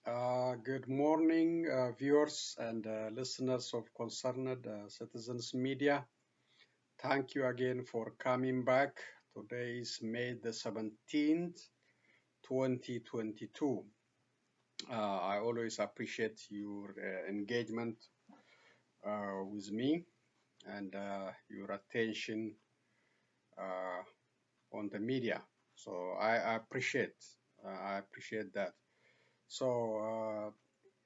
Good morning, viewers and listeners of Concerned Citizens Media. Thank you again for coming back. Today is May the 17th, 2022. I always appreciate your engagement with me and your attention on the media. So I appreciate that. So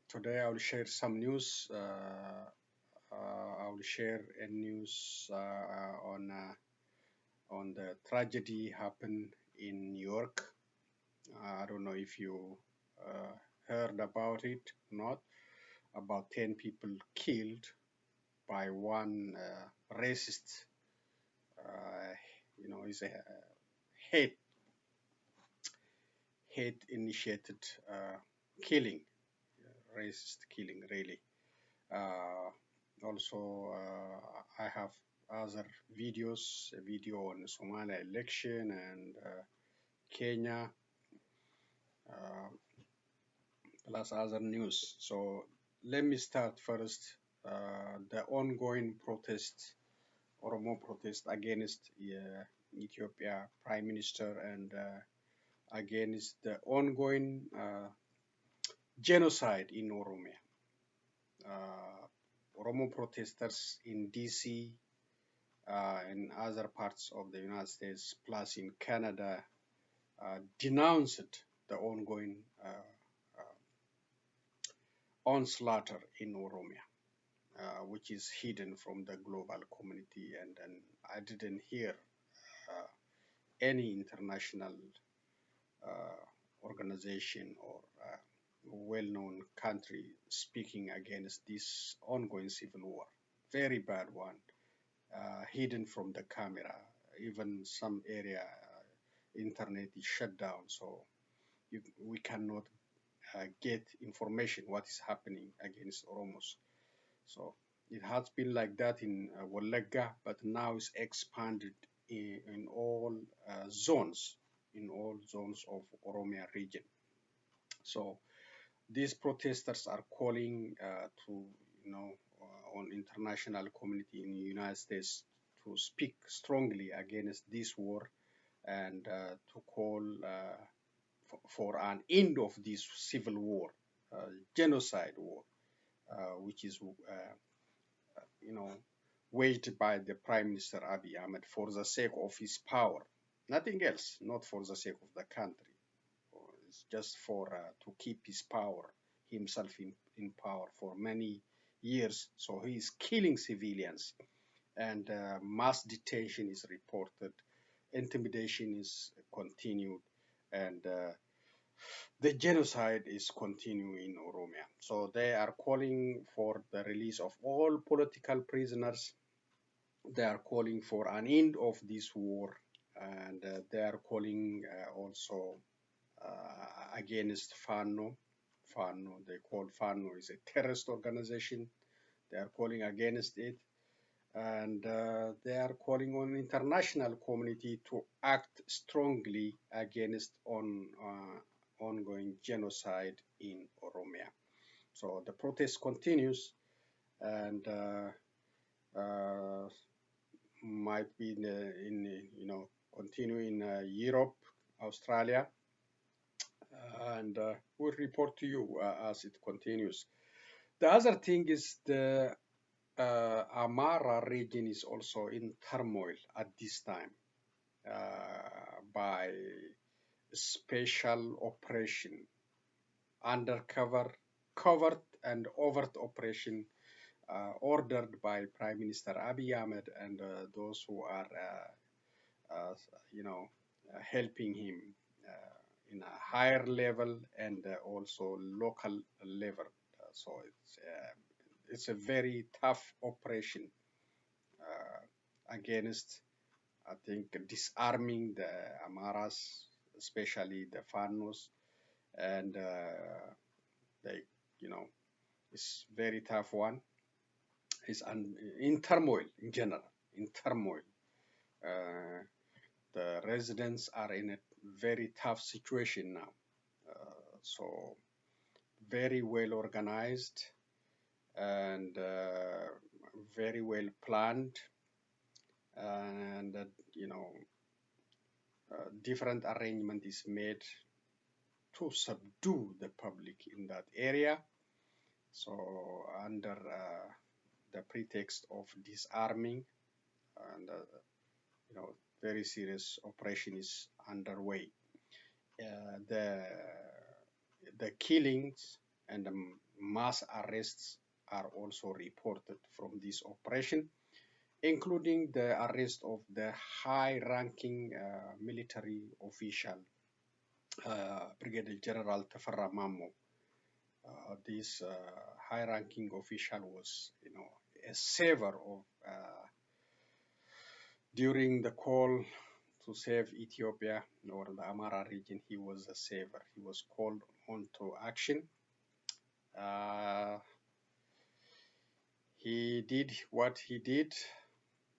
today I will share some news. I will share a news on the tragedy happened in New York. I don't know if you uh, heard about it or not. About 10 people killed by one racist. Uh, is a hate hate initiated killing, racist killing really. Also, I have other videos, a video on the Somalia election and Kenya, uh, plus other news. So let me start first. The ongoing protest, Oromo protest against Ethiopia Prime Minister and against the ongoing genocide in Oromia. Oromo protesters in DC and other parts of the United States, plus in Canada, denounced the ongoing onslaught in Oromia, which is hidden from the global community. And I didn't hear any international organization or well-known country speaking against this ongoing civil war. Very bad one, hidden from the camera. Even some area, internet is shut down, so we cannot get information what is happening against Oromos. So it has been like that in Walega, but now it's expanded in all zones, of Oromia region. So these protesters are calling to, on international community in the United States to speak strongly against this war and to call for an end of this civil war, genocide war, which is, waged by the Prime Minister Abiy Ahmed for the sake of his power. Nothing else, not for the sake of the country. It's just for to keep his power, himself in power for many years. So he is killing civilians, and mass detention is reported, intimidation is continued, and the genocide is continuing in Oromia. So they are calling for the release of all political prisoners. They are calling for an end of this war, and they are calling also against FANO. FANO, they call FANO is a terrorist organization. They are calling against it, and they are calling on international community to act strongly against ongoing genocide in Oromia. So the protest continues, and might be continue in Europe, Australia, and we'll report to you as it continues. The other thing is the Amhara region is also in turmoil at this time by special operation, undercover, covert and overt operation ordered by Prime Minister Abiy Ahmed and those who are, helping him in a higher level and also local level. So it's a very tough operation against, I think, disarming the Amharas, especially the Fanos, and they, it's very tough one. It's in turmoil in general, in turmoil. The residents are in a very tough situation now. So very well organized and very well planned, and different arrangement is made to subdue the public in that area. So under the pretext of disarming, and very serious operation is underway. The killings and the mass arrests are also reported from this operation, including the arrest of the high-ranking military official, Brigadier General Tafarra Mammo. This high-ranking official was, a saver of during the call to save Ethiopia or the Amhara region. He was a saver. He was called on to action. He did what he did.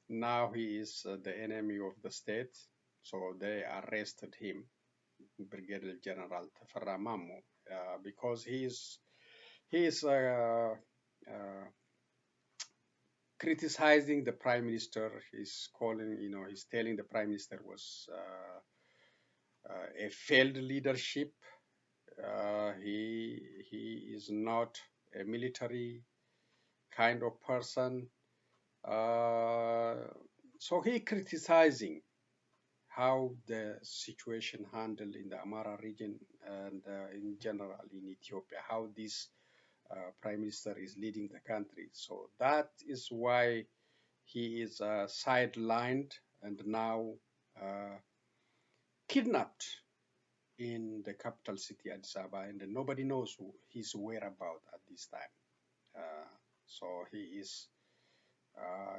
Now he is the enemy of the state. So they arrested him, Brigadier General Tafarra Mammo, because he is criticizing the prime minister. He's calling, he's telling the prime minister was a failed leadership. He is not a military kind of person. So he criticizing how the situation handled in the Amhara region and in general in Ethiopia, how this prime minister is leading the country. So that is why he is sidelined and now kidnapped in the capital city, Addis Ababa, and nobody knows his whereabouts at this time. So he is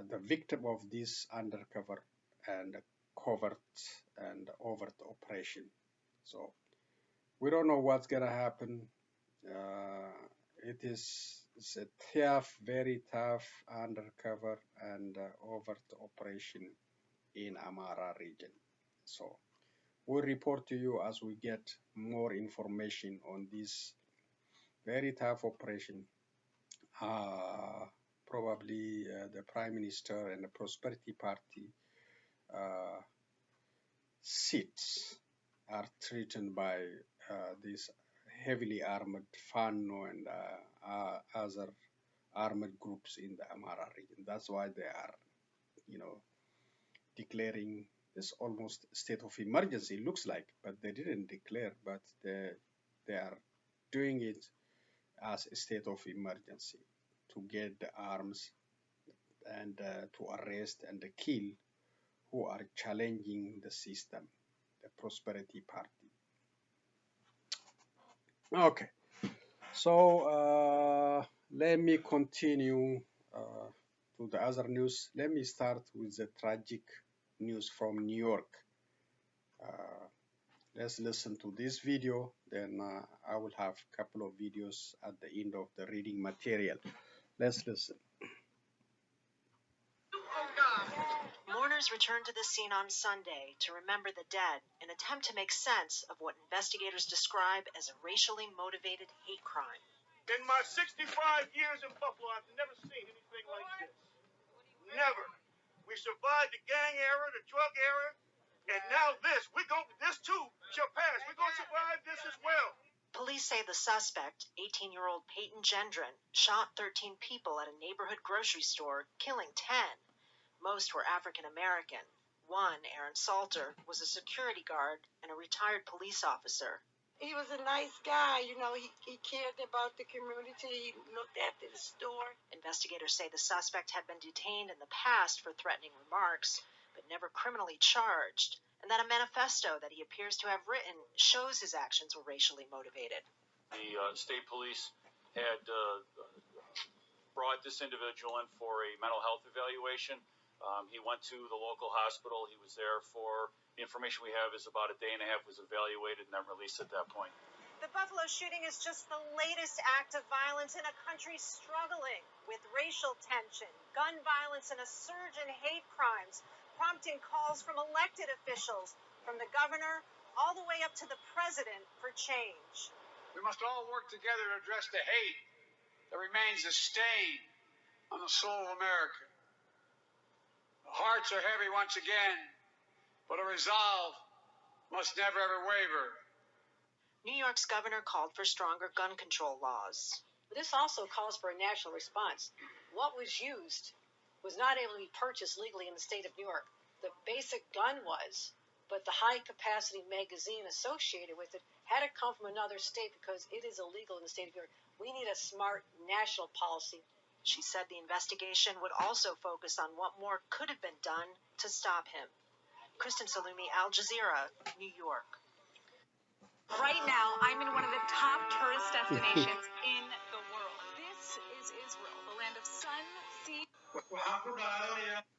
the victim of this undercover and covert and overt operation. So we don't know what's gonna happen. It's a tough, very tough undercover and overt operation in Amhara region. So we'll report to you as we get more information on this very tough operation. Probably the Prime Minister and the Prosperity Party seats are threatened by these heavily armored Fano and other armored groups in the Amhara region. That's why they are, declaring this almost state of emergency, looks like, but they didn't declare, but they are doing it as a state of emergency to get the arms and to arrest and kill who are challenging the system, the Prosperity Party. Okay, so let me continue to the other news. Let me start with the tragic news from New York. Let's listen to this video, then I will have a couple of videos at the end of the reading material. Let's listen. Mourners returned to the scene on Sunday to remember the dead in an attempt to make sense of what investigators describe as a racially motivated hate crime. In my 65 years in Buffalo, I've never seen anything like this. Never. We survived the gang era, the drug era, and now this. This too shall pass. We're going to survive this as well. Police say the suspect, 18-year-old Peyton Gendron, shot 13 people at a neighborhood grocery store, killing 10. Most were African American. One, Aaron Salter, was a security guard and a retired police officer. He was a nice guy, he cared about the community, he looked after the store. Investigators say the suspect had been detained in the past for threatening remarks, but never criminally charged, and that a manifesto that he appears to have written shows his actions were racially motivated. The state police had brought this individual in for a mental health evaluation. He went to the local hospital. He was there for, the information we have is about a day and a half, was evaluated and then released at that point. The Buffalo shooting is just the latest act of violence in a country struggling with racial tension, gun violence, and a surge in hate crimes, prompting calls from elected officials, from the governor all the way up to the president, for change. We must all work together to address the hate that remains a stain on the soul of America. The hearts are heavy once again, but a resolve must never ever waver. New York's governor called for stronger gun control laws. This also calls for a national response. What was used was not able to be purchased legally in the state of New York. The basic gun was, but the high-capacity magazine associated with it had to come from another state because it is illegal in the state of New York. We need a smart national policy. She said the investigation would also focus on what more could have been done to stop him. Kristen Salumi, Al Jazeera, New York. Right now, I'm in one of the top tourist destinations in the world. This is Israel, the land of sun, sea.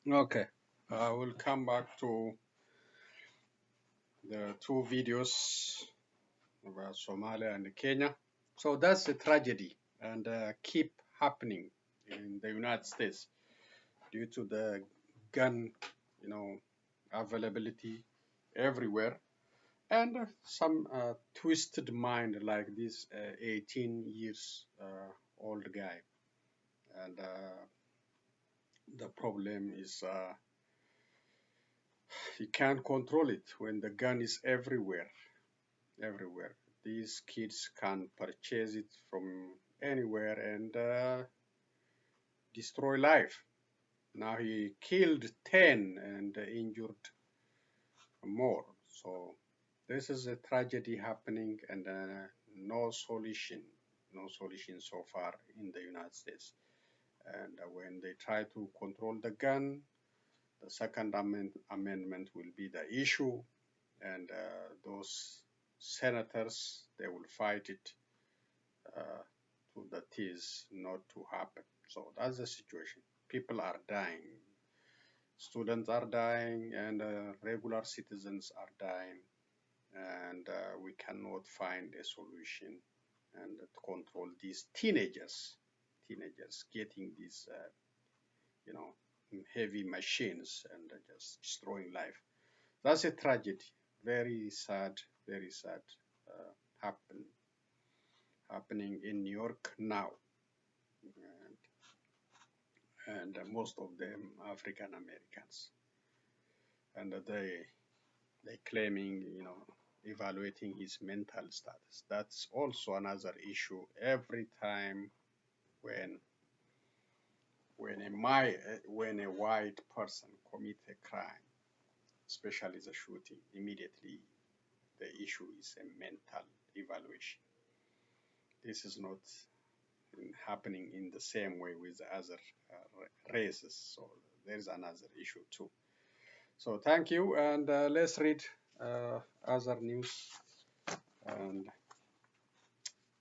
Okay, I will come back to the two videos about Somalia and Kenya. So that's a tragedy and keep happening in the United States due to the gun, availability everywhere, and some twisted mind like this 18 years old guy. And the problem is he can't control it when the gun is everywhere. These kids can purchase it from anywhere and destroy life. Now he killed 10 and injured more. So this is a tragedy happening, and no solution so far in the United States. And when they try to control the gun, the Second Amendment will be the issue, and those senators, they will fight it to the teeth not to happen. So that's the situation. People are dying. Students are dying, and regular citizens are dying, and we cannot find a solution and to control these teenagers getting these, heavy machines and just destroying life. That's a tragedy. Very sad happening in New York now, and most of them African Americans, and they claiming, evaluating his mental status. That's also another issue. Every time when a white person commits a crime, especially the shooting, immediately the issue is a mental evaluation. This is not happening in the same way with other races, so there's another issue too. So thank you, and let's read other news and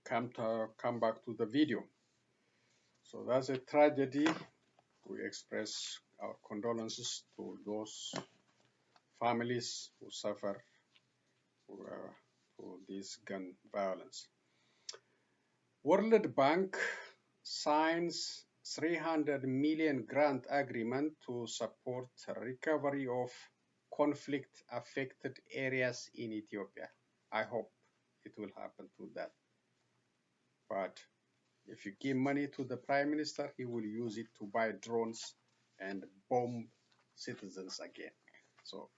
come back to the video. So that's a tragedy. We express our condolences to those families who suffer for this gun violence. World Bank signs 300 million grant agreement to support recovery of conflict-affected areas in Ethiopia. I hope it will happen to that. But if you give money to the Prime Minister, he will use it to buy drones and bomb citizens again. So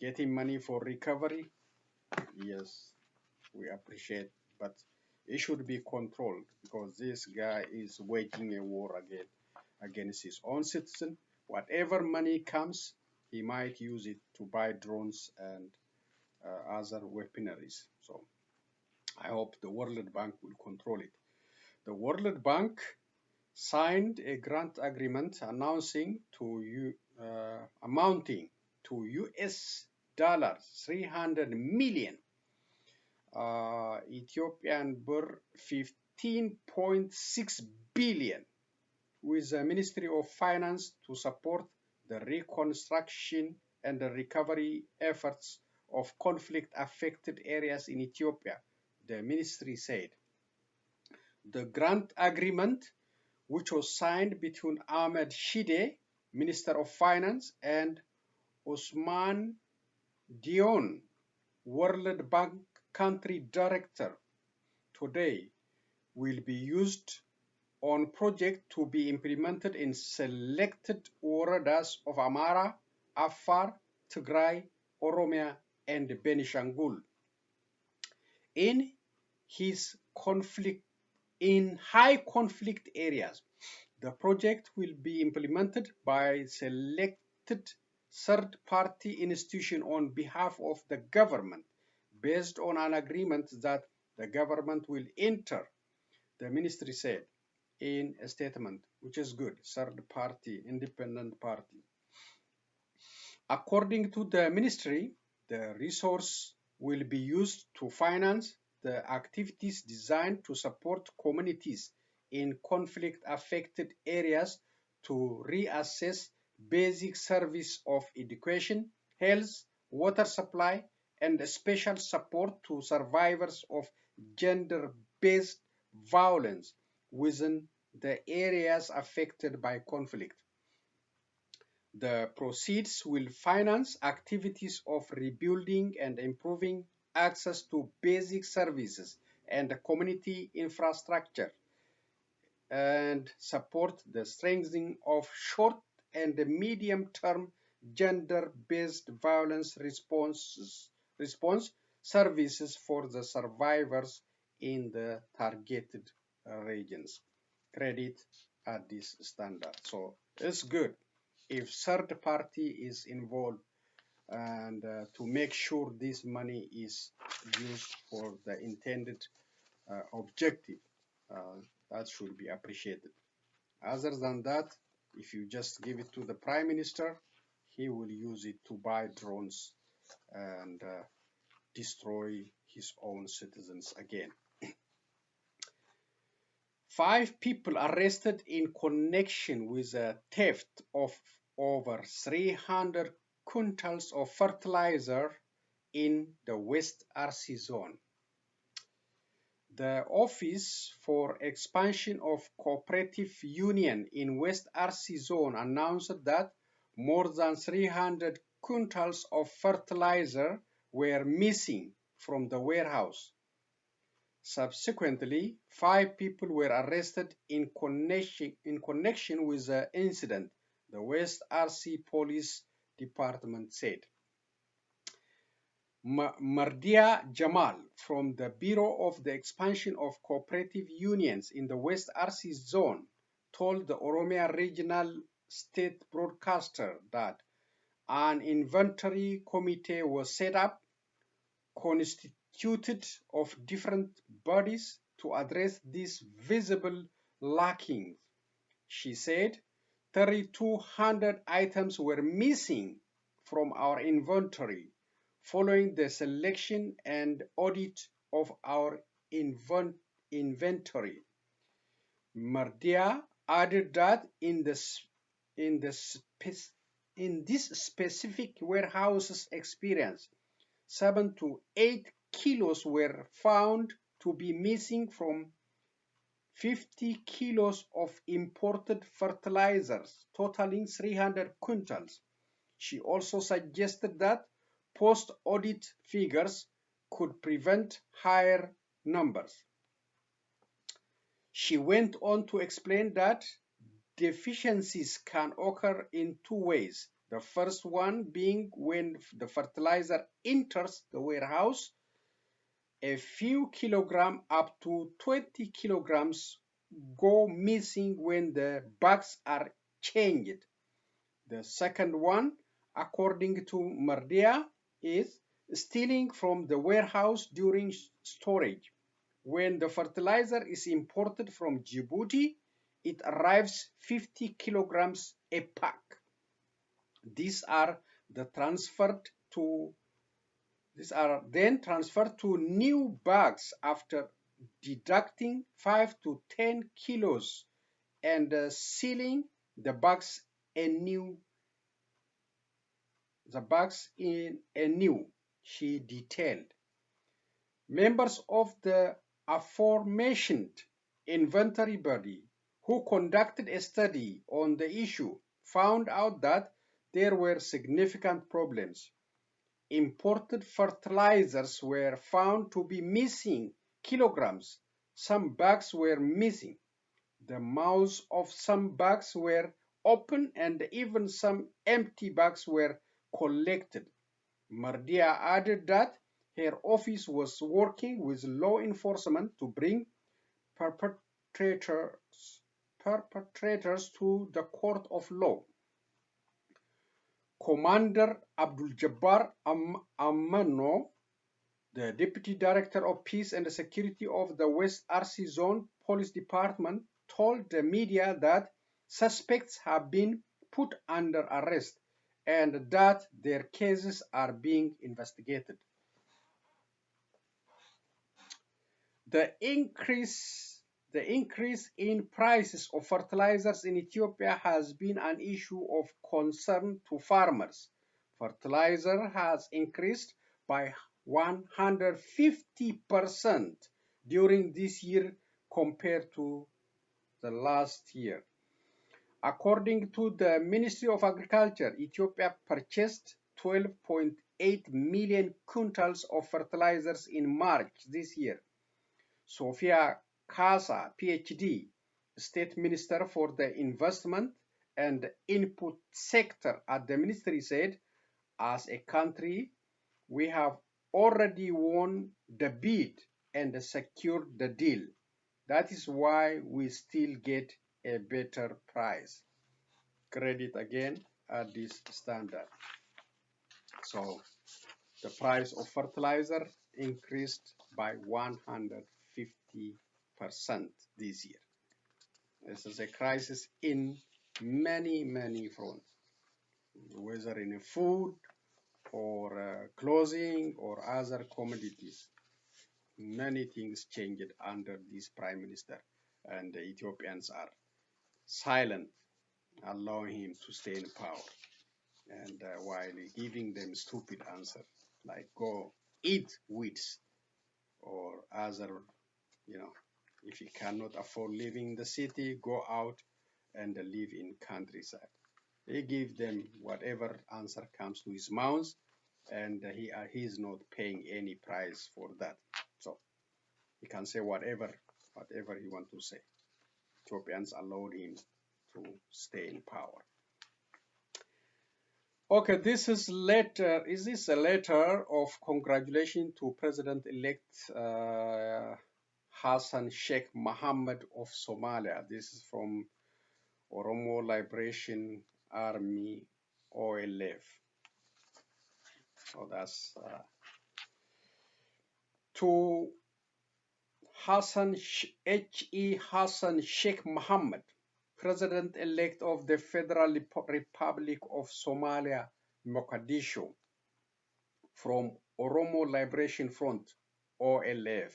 getting money for recovery, yes, we appreciate, but it should be controlled, because this guy is waging a war against his own citizen. Whatever money comes, he might use it to buy drones and other weaponaries. So I hope the World Bank will control it. The World Bank signed a grant agreement amounting to US dollars 300 million, Ethiopian birr 15.6 billion, with the Ministry of Finance to support the reconstruction and the recovery efforts of conflict-affected areas in Ethiopia, the ministry said. The grant agreement, which was signed between Ahmed Shide, Minister of Finance, and Osman Dion, World Bank Country Director, today will be used on projects to be implemented in selected woredas of Amhara, Afar, Tigray, Oromia, and Benishangul. In high conflict areas, the project will be implemented by selected third-party institution on behalf of the government, based on an agreement that the government will enter, the ministry said in a statement, which is good, third-party, independent party. According to the ministry, the resource will be used to finance the activities designed to support communities in conflict-affected areas to reassess basic service of education, health, water supply, and special support to survivors of gender-based violence within the areas affected by conflict. The proceeds will finance activities of rebuilding and improving access to basic services and community infrastructure, and support the strengthening of short and medium-term gender-based violence response services for the survivors in the targeted regions. Credit at this standard. So it's good if third party is involved and to make sure this money is used for the intended objective. That should be appreciated. Other than that, if you just give it to the Prime Minister, he will use it to buy drones and destroy his own citizens again. 5 people arrested in connection with a theft of over 300 quintals of fertilizer in the West Arsi Zone. The Office for Expansion of Cooperative Union in West Arsi Zone announced that more than 300 quintals of fertilizer were missing from the warehouse. Subsequently, 5 people were arrested in connection with the incident, the West Arsi Police Department said. Mardia Jamal from the Bureau of the Expansion of Cooperative Unions in the West Arsi Zone told the Oromia Regional State Broadcaster that an inventory committee was set up, constituted of different bodies, to address these visible lackings. She said 3,200 items were missing from our inventory following the selection and audit of our inventory. Mardia added that in this specific warehouse's experience, 7 to 8 kilos were found to be missing from 50 kilos of imported fertilizers, totaling 300 quintals. She also suggested that post-audit figures could prevent higher numbers. She went on to explain that deficiencies can occur in 2 ways. The first one being when the fertilizer enters the warehouse, a few kilograms up to 20 kilograms go missing when the bags are changed. The second one, according to Mardia, is stealing from the warehouse during storage. When the fertilizer is imported from Djibouti, it arrives 50 kilograms a pack. These are then transferred to new bags after deducting 5 to 10 kilos and sealing the bags anew. She detailed. Members of the aforementioned inventory body who conducted a study on the issue found out that there were significant problems. Imported fertilizers were found to be missing kilograms Some bags were missing. The mouths of some bags were open and even some empty bags were collected. Mardia added that her office was working with law enforcement to bring perpetrators to the court of law. Commander Abdul Jabbar Amano, the Deputy Director of Peace and Security of the West Arsi Zone Police Department, told the media that suspects have been put under arrest and that their cases are being investigated. The increase in prices of fertilizers in Ethiopia has been an issue of concern to farmers. Fertilizer has increased by 150% during this year compared to the last year. According to the Ministry of Agriculture, Ethiopia purchased 12.8 million quintals of fertilizers in March this year. Sophia Casa, PhD, State Minister for the Investment and Input Sector at the ministry, said, as a country, we have already won the bid and secured the deal. That is why we still get a better price. Credit again at this standard. So the price of fertilizer increased by 150% this year. This is a crisis in many fronts, whether in food or clothing or other commodities. Many things changed under this prime minister, and the Ethiopians are silent, allowing him to stay in power, and while giving them stupid answers like go eat weeds or other, if you cannot afford living in the city, go out and live in countryside. He give them whatever answer comes to his mouth, and he is not paying any price for that. So he can say whatever he want to say. Ethiopians allowed him to stay in power. Okay, this is letter. Is this a letter of congratulation to President-elect Hassan Sheikh Mohammed of Somalia? This is from Oromo Liberation Army, OLF. So that's to Hassan Sheikh Mohammed, President-elect of the Federal Republic of Somalia, Mogadishu, from Oromo Liberation Front, OLF.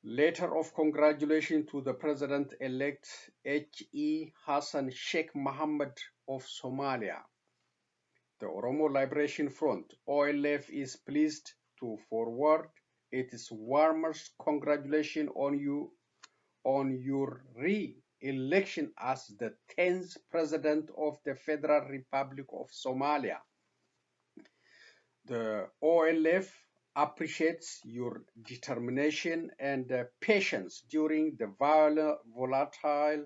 Letter of congratulations to the President-elect Hassan Sheikh Mohammed of Somalia. The Oromo Liberation Front, OLF, is pleased to forward its warmest congratulations on your re-election as the 10th President of the Federal Republic of Somalia. The OLF appreciates your determination and patience during the volatile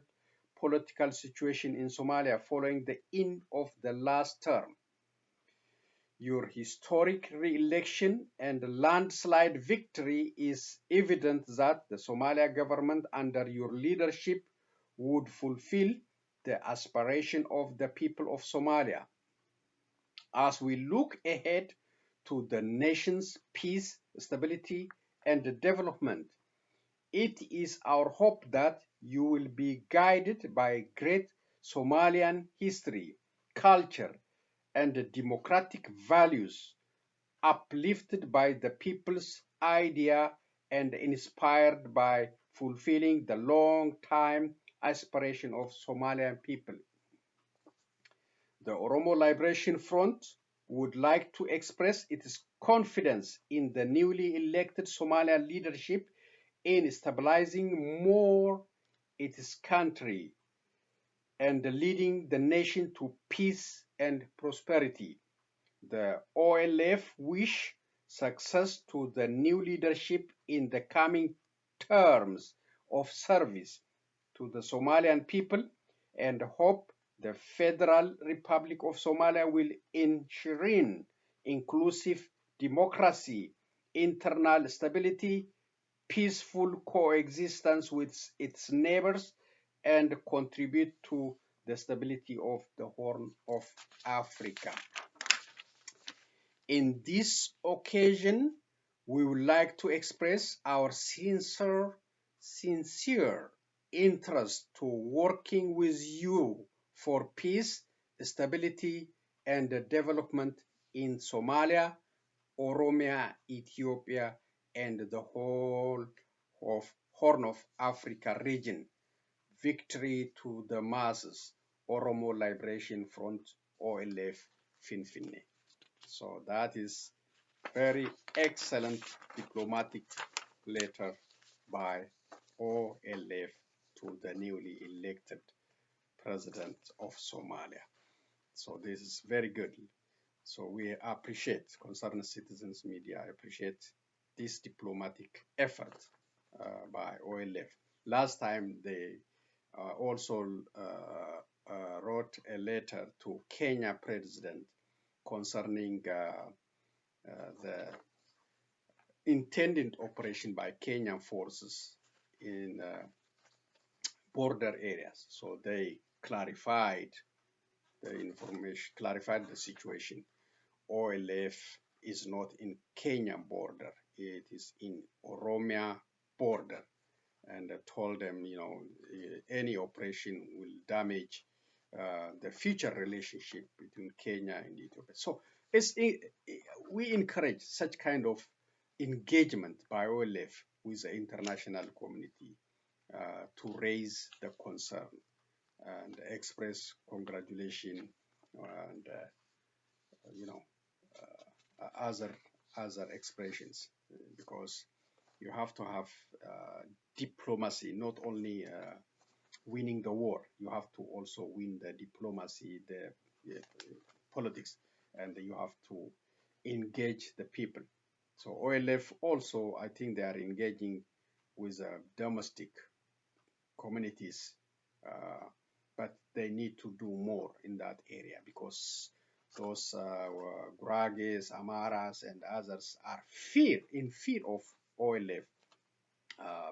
political situation in Somalia following the end of the last term. Your historic re-election and landslide victory is evident that the Somalia government under your leadership would fulfill the aspiration of the people of Somalia. As we look ahead to the nation's peace, stability, and development, it is our hope that you will be guided by great Somalian history, culture, and democratic values, uplifted by the people's idea and inspired by fulfilling the long-time aspiration of Somalian people. The Oromo Liberation Front would like to express its confidence in the newly elected Somalian leadership in stabilizing more its country and leading the nation to peace and prosperity. The OLF wish success to the new leadership in the coming terms of service to the Somalian people, and hope the Federal Republic of Somalia will enshrine inclusive democracy, internal stability, peaceful coexistence with its neighbors, and contribute to the stability of the Horn of Africa. In this occasion, we would like to express our sincere interest to working with you for peace, stability, and development in Somalia, Oromia, Ethiopia, and the whole of Horn of Africa region. Victory to the masses. Oromo Liberation Front, OLF, Finfinne. So that is very excellent diplomatic letter by OLF to the newly elected president of Somalia. So this is very good. So we appreciate, Concerned Citizens Media, appreciate this diplomatic effort by OLF. Last time they also wrote a letter to Kenya president concerning the intended operation by Kenyan forces in border areas. So they clarified the information, clarified the situation. OLF is not in Kenyan border, it is in Oromia border. And I told them, you know, any operation will damage the future relationship between Kenya and Ethiopia. So we encourage such kind of engagement by OLF with the international community to raise the concern and express congratulation and you know other expressions, because you have to have diplomacy, not only winning the war, you have to also win the diplomacy, the politics, and you have to engage the people. So OLF also, I think they are engaging with domestic communities, but they need to do more in that area, because those Gurages, Amharas, and others are in fear of OLF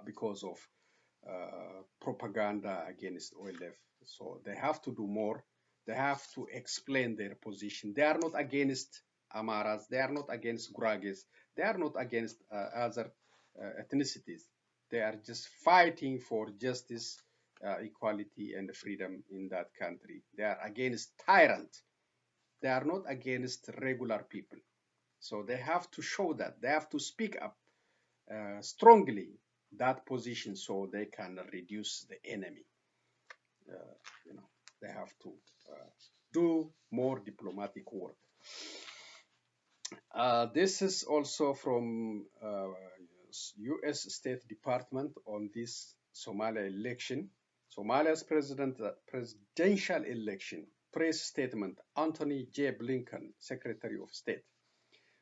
because of propaganda against OLF. So they have to do more. They have to explain their position. They are not against Amharas. They are not against Gurages. They are not against other ethnicities. They are just fighting for justice, equality, and freedom in that country. They are against tyrants. They are not against regular people. So they have to show that. They have to speak up strongly that position so they can reduce the enemy. You know, they have to do more diplomatic work. This is also from U.S. State Department on this Somalia election. Somalia's presidential election. Press statement, Anthony J. Blinken, Secretary of State.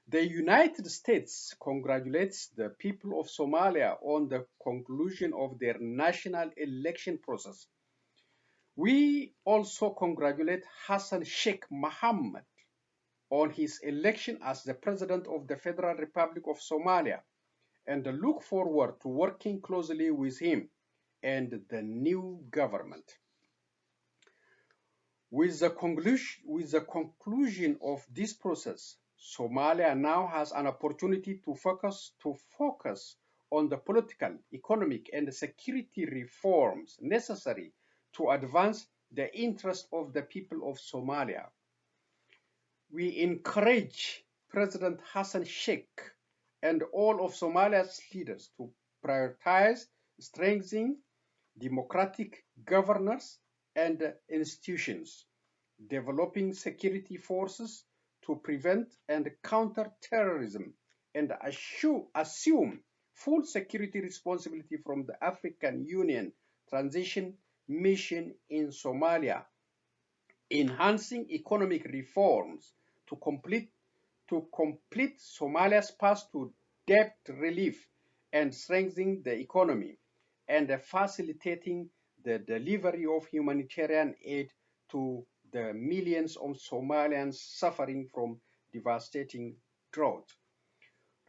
The United States congratulates the people of Somalia on the conclusion of their national election process. We also congratulate Hassan Sheikh Mohammed on his election as the President of the Federal Republic of Somalia, and look forward to working closely with him and the new government. With the conclusion of this process, Somalia now has an opportunity to focus on the political, economic, and security reforms necessary to advance the interests of the people of Somalia. We encourage President Hassan Sheikh and all of Somalia's leaders to prioritize strengthening democratic governance and institutions, developing security forces to prevent and counter terrorism, and assume full security responsibility from the African Union Transition Mission in Somalia, enhancing economic reforms to complete to complete Somalia's path to debt relief and strengthening the economy, and facilitating the delivery of humanitarian aid to the millions of Somalians suffering from devastating drought.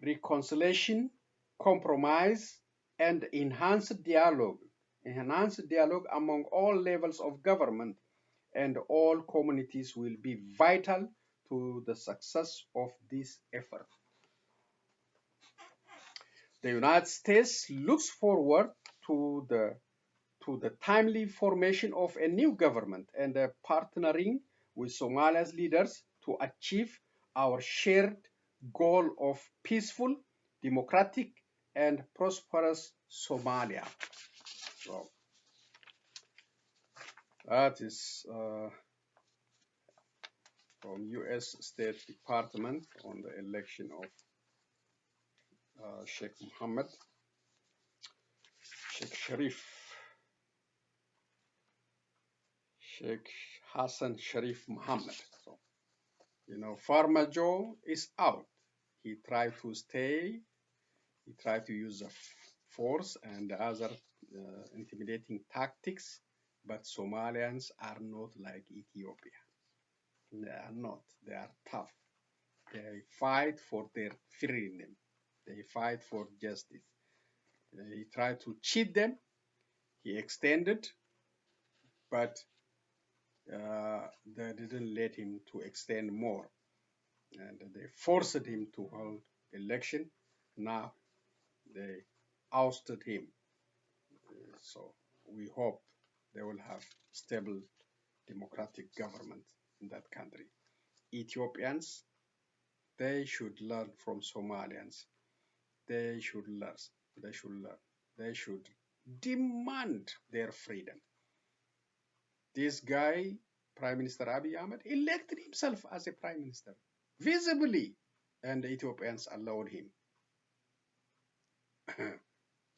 Reconciliation, compromise, and enhanced dialogue among all levels of government and all communities will be vital to the success of this effort. The United States looks forward to the timely formation of a new government and partnering with Somalia's leaders to achieve our shared goal of peaceful, democratic, and prosperous Somalia. So that is from U.S. State Department on the election of Sheikh Hassan Sharif Mohammed. So, Farmer Joe is out. He tried to stay. He tried to use the force and other intimidating tactics, but Somalians are not like Ethiopia. They are not. They are tough. They fight for their freedom. They fight for justice. He tried to cheat them. He extended, but they didn't let him to extend more. And they forced him to hold election. Now they ousted him. So we hope they will have stable democratic government in that country. Ethiopians, they should learn from Somalians. They should learn. They should learn. They should demand their freedom. This guy, Prime Minister Abiy Ahmed, elected himself as a prime minister, visibly, and the Ethiopians allowed him.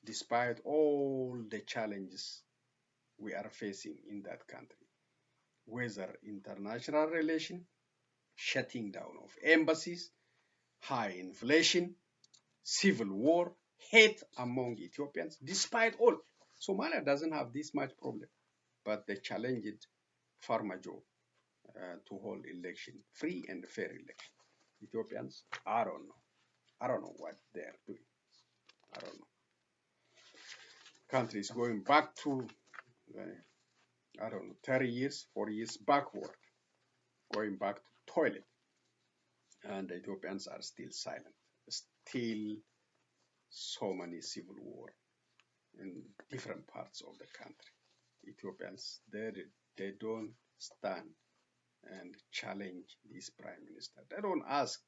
Despite all the challenges we are facing in that country, whether international relations, shutting down of embassies, high inflation, civil war, hate among Ethiopians, despite all, Somalia doesn't have this much problem, but they challenged Farmer Joe to hold election, free and fair election. Ethiopians, I don't know. I don't know what they're doing. I don't know. Country is going back to, 30 years, 40 years backward, going back to toilet. And the Ethiopians are still silent. Still so many civil war in different parts of the country. Ethiopians, they don't stand and challenge this prime minister. They don't ask.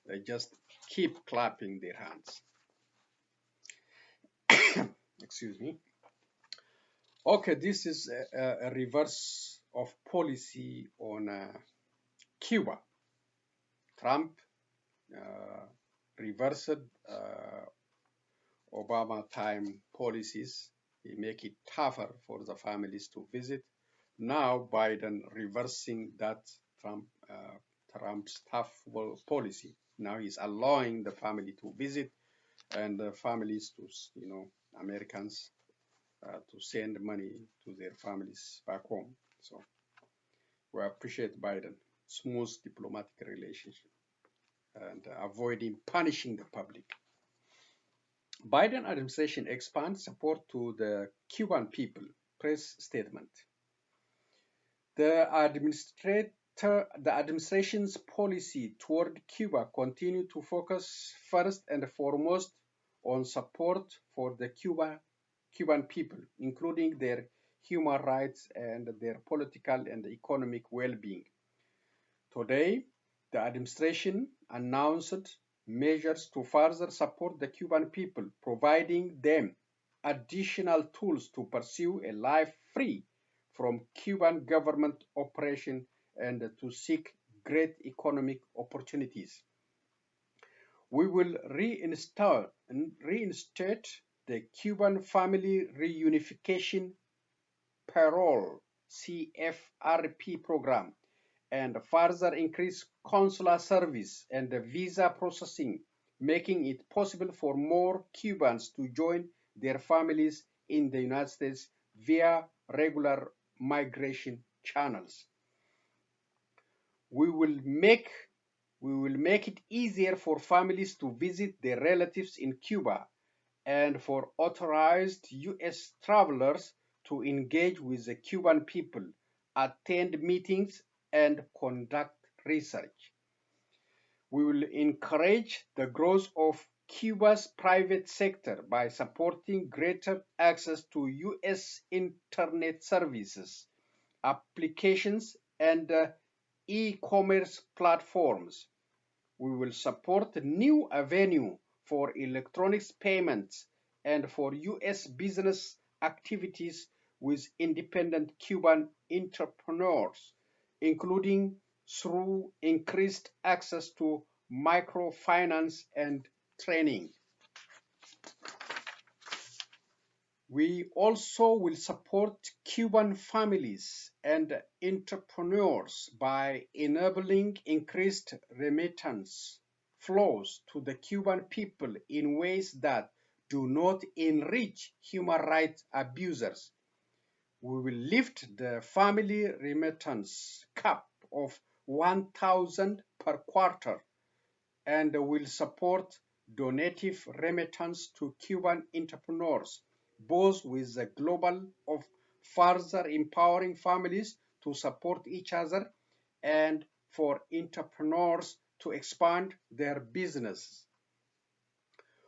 They just keep clapping their hands. Excuse me. Okay, this is a reverse of policy on Cuba. Trump reversed Obama time policies. He make it tougher for the families to visit. Now Biden reversing that Trump's tough policy. Now he's allowing the family to visit and the families to, Americans to send money to their families back home. So we appreciate Biden. Smooth diplomatic relationship and avoiding punishing the public. Biden administration expands support to the Cuban people. Press statement. The administration's policy toward Cuba continue to focus first and foremost on support for the Cuban people, including their human rights and their political and economic well-being. Today, the administration announced measures to further support the Cuban people, providing them additional tools to pursue a life free from Cuban government oppression and to seek great economic opportunities. We will reinstate the Cuban Family Reunification Parole (CFRP) program and further increase consular service and visa processing, making it possible for more Cubans to join their families in the United States via regular migration channels. We will make it easier for families to visit their relatives in Cuba and for authorized U.S. travelers to engage with the Cuban people, attend meetings, and conduct research. We will encourage the growth of Cuba's private sector by supporting greater access to U.S. internet services, applications, and e-commerce platforms. We will support new avenue for electronics payments and for U.S. business activities with independent Cuban entrepreneurs, including through increased access to microfinance and training. We also will support Cuban families and entrepreneurs by enabling increased remittance flows to the Cuban people in ways that do not enrich human rights abusers. We will lift the family remittance cap of $1,000 per quarter and will support donative remittance to Cuban entrepreneurs, both with the goal of further empowering families to support each other and for entrepreneurs to expand their businesses.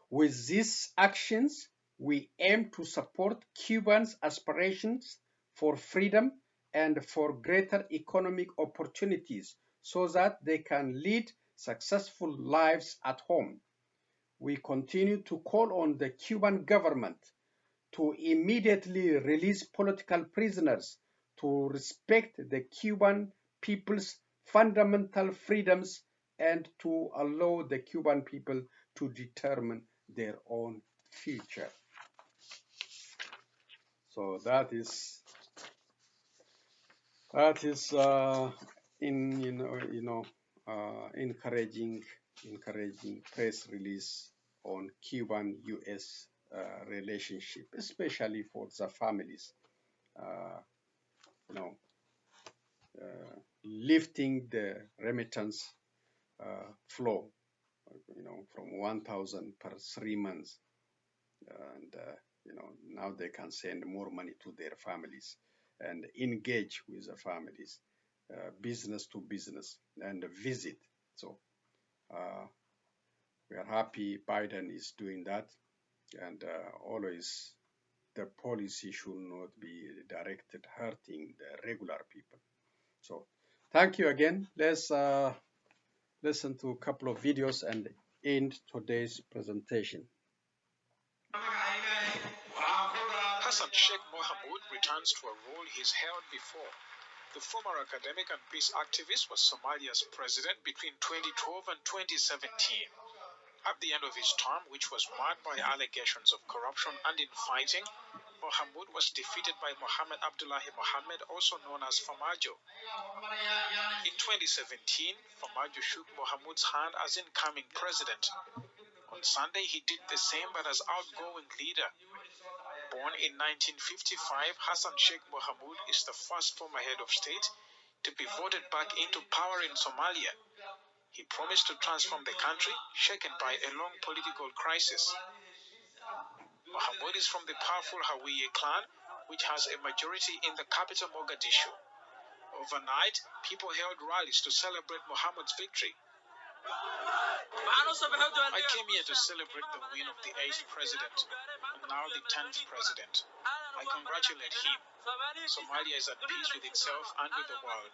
With these actions, we aim to support Cubans' aspirations for freedom and for greater economic opportunities so that they can lead successful lives at home. We continue to call on the Cuban government to immediately release political prisoners, to respect the Cuban people's fundamental freedoms, and to allow the Cuban people to determine their own future. So that is encouraging press release on Cuban-U.S. relationship, especially for the families. Lifting the remittance flow, from 1,000 per 3 months, and now they can send more money to their families and engage with the families, business to business, and visit. So we are happy Biden is doing that, and always the policy should not be directed hurting the regular people. So thank you again. Let's listen to a couple of videos and end today's presentation. Hassan Sheikh Mohamud returns to a role he's held before. The former academic and peace activist was Somalia's president between 2012 and 2017. At the end of his term, which was marked by allegations of corruption and infighting, Mohamud was defeated by Mohamed Abdullahi Mohamed, also known as Farmajo. In 2017, Farmajo shook Mohamud's hand as incoming president. On Sunday, he did the same but as outgoing leader. Born in 1955, Hassan Sheikh Mohamud is the first former head of state to be voted back into power in Somalia. He promised to transform the country, shaken by a long political crisis. Mohamud is from the powerful Hawiye clan, which has a majority in the capital Mogadishu. Overnight, people held rallies to celebrate Mohammed's victory. I came here to celebrate the win of the 8th president, and now the 10th president. I congratulate him. Somalia is at peace with itself and with the world.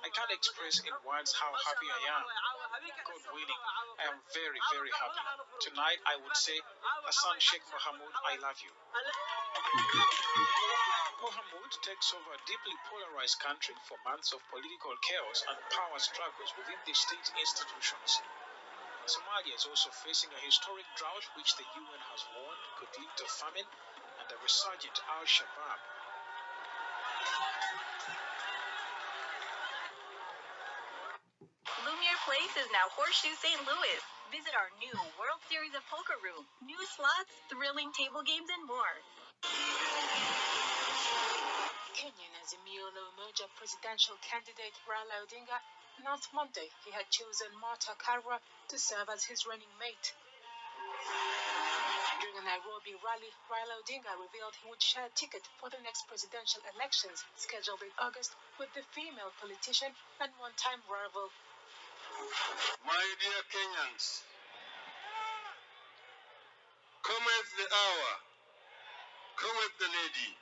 I can't express in words how happy I am. God willing, I am very, very happy. Tonight I would say, Hassan Sheikh Mohamud, I love you. Mohamud takes over a deeply polarized country for months of political chaos and power struggles within the state institutions. Somalia is also facing a historic drought which the UN has warned could lead to famine and a resurgent Al-Shabaab. place is now Horseshoe St. Louis. Visit our new World Series of Poker room, new slots, thrilling table games, and more. Kenyan Azimio la Umoja presidential candidate Raila Odinga announced Monday he had chosen Martha Karua to serve as his running mate. During a Nairobi rally, Raila Odinga revealed he would share a ticket for the next presidential elections scheduled in August with the female politician and one-time rival. My dear Kenyans, cometh the hour, cometh the lady.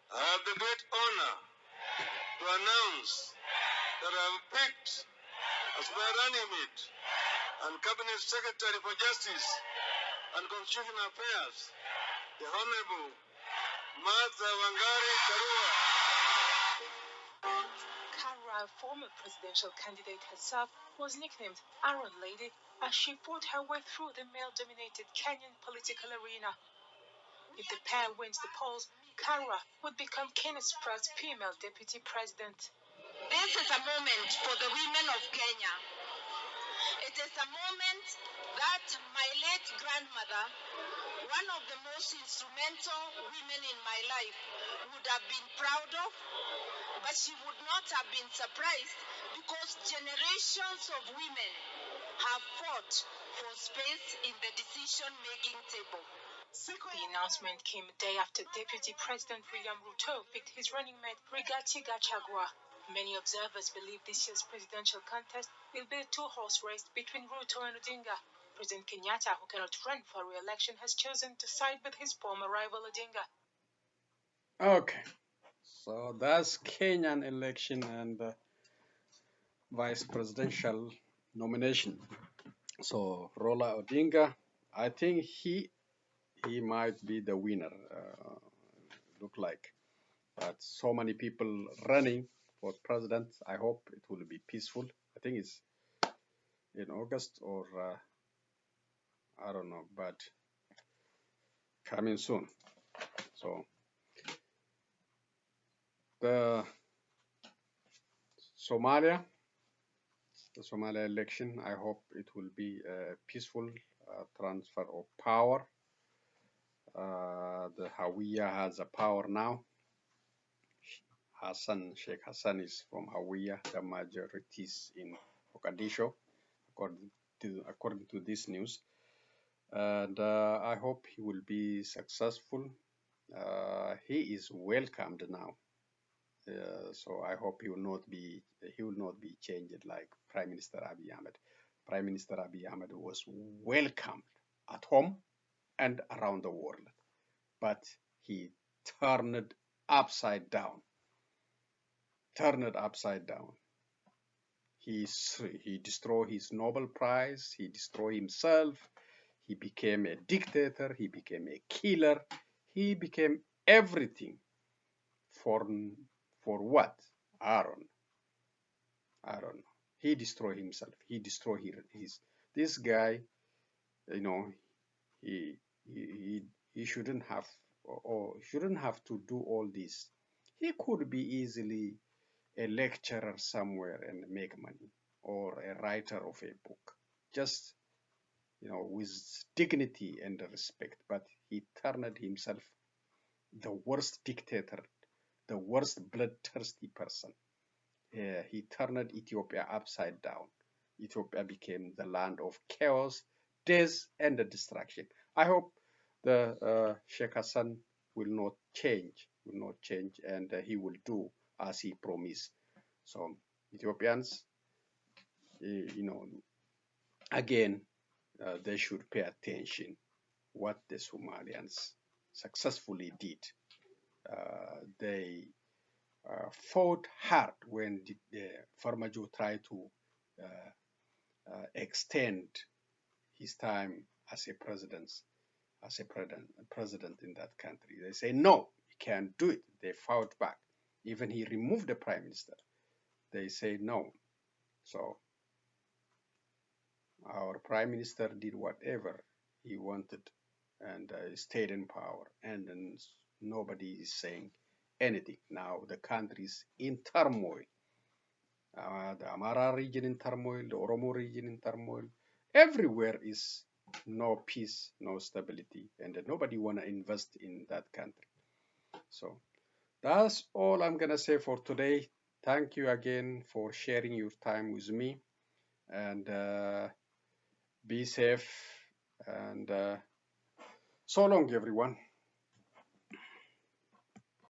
I have the great honor to announce that I have picked as my running mate and Cabinet Secretary for Justice and Constitutional Affairs, the Honorable Martha Wangari Karua. Karua, a former presidential candidate herself, was nicknamed Iron Lady as she fought her way through the male-dominated Kenyan political arena. If the pair wins the polls, Karua would become Kenya's first female deputy president. This is a moment for the women of Kenya. It is a moment that my late grandmother, one of the most instrumental women in my life, would have been proud of, but she would not have been surprised because generations of women have fought for space in the decision-making table. The announcement came a day after Deputy President William Ruto picked his running mate Rigathi Gachagua. Many observers believe this year's presidential contest will be a two-horse race between Ruto and Odinga. President Kenyatta, who cannot run for re-election, has chosen to side with his former rival Odinga. Okay, so that's Kenyan election and vice presidential nomination. So Rola Odinga, I think he might be the winner. Look like, but so many people running for president. I hope it will be peaceful. I think it's in August or I don't know, but coming soon. So the Somalia election, I hope it will be a peaceful transfer of power. The Hawiya has a power now. Sheikh Hassan is from Hawiya, the majorities in Mogadishu, according to this news. And I hope he will be successful. He is welcomed now. So I hope he will not be changed like Prime Minister Abiy Ahmed. Prime Minister Abiy Ahmed was welcomed at home and around the world, but he turned it upside down. He destroyed his Nobel Prize. He destroyed himself. He became a dictator. He became a killer. He became everything. For what? I don't know. He destroyed himself. He destroyed this guy. You know, he shouldn't have to do all this. He could be easily a lecturer somewhere and make money, or a writer of a book, just with dignity and respect. But he turned himself the worst dictator, the worst bloodthirsty person. He turned Ethiopia upside down. Ethiopia became the land of chaos, death, and destruction. I hope the Sheikh Hassan will not change, and he will do as he promised. So Ethiopians, again, they should pay attention what the Somalians successfully did. They fought hard when the Farmajo tried to extend his time as a president in that country. They say no, he can't do it. They fought back. Even he removed the prime minister. They say no. So our prime minister did whatever he wanted and stayed in power, and then nobody is saying anything. Now the country is in turmoil. The Amhara region in turmoil, the Oromo region in turmoil. Everywhere is no peace, no stability, and nobody want to invest in that country. So that's all I'm gonna say for today. Thank you again for sharing your time with me, and be safe, and so long, everyone.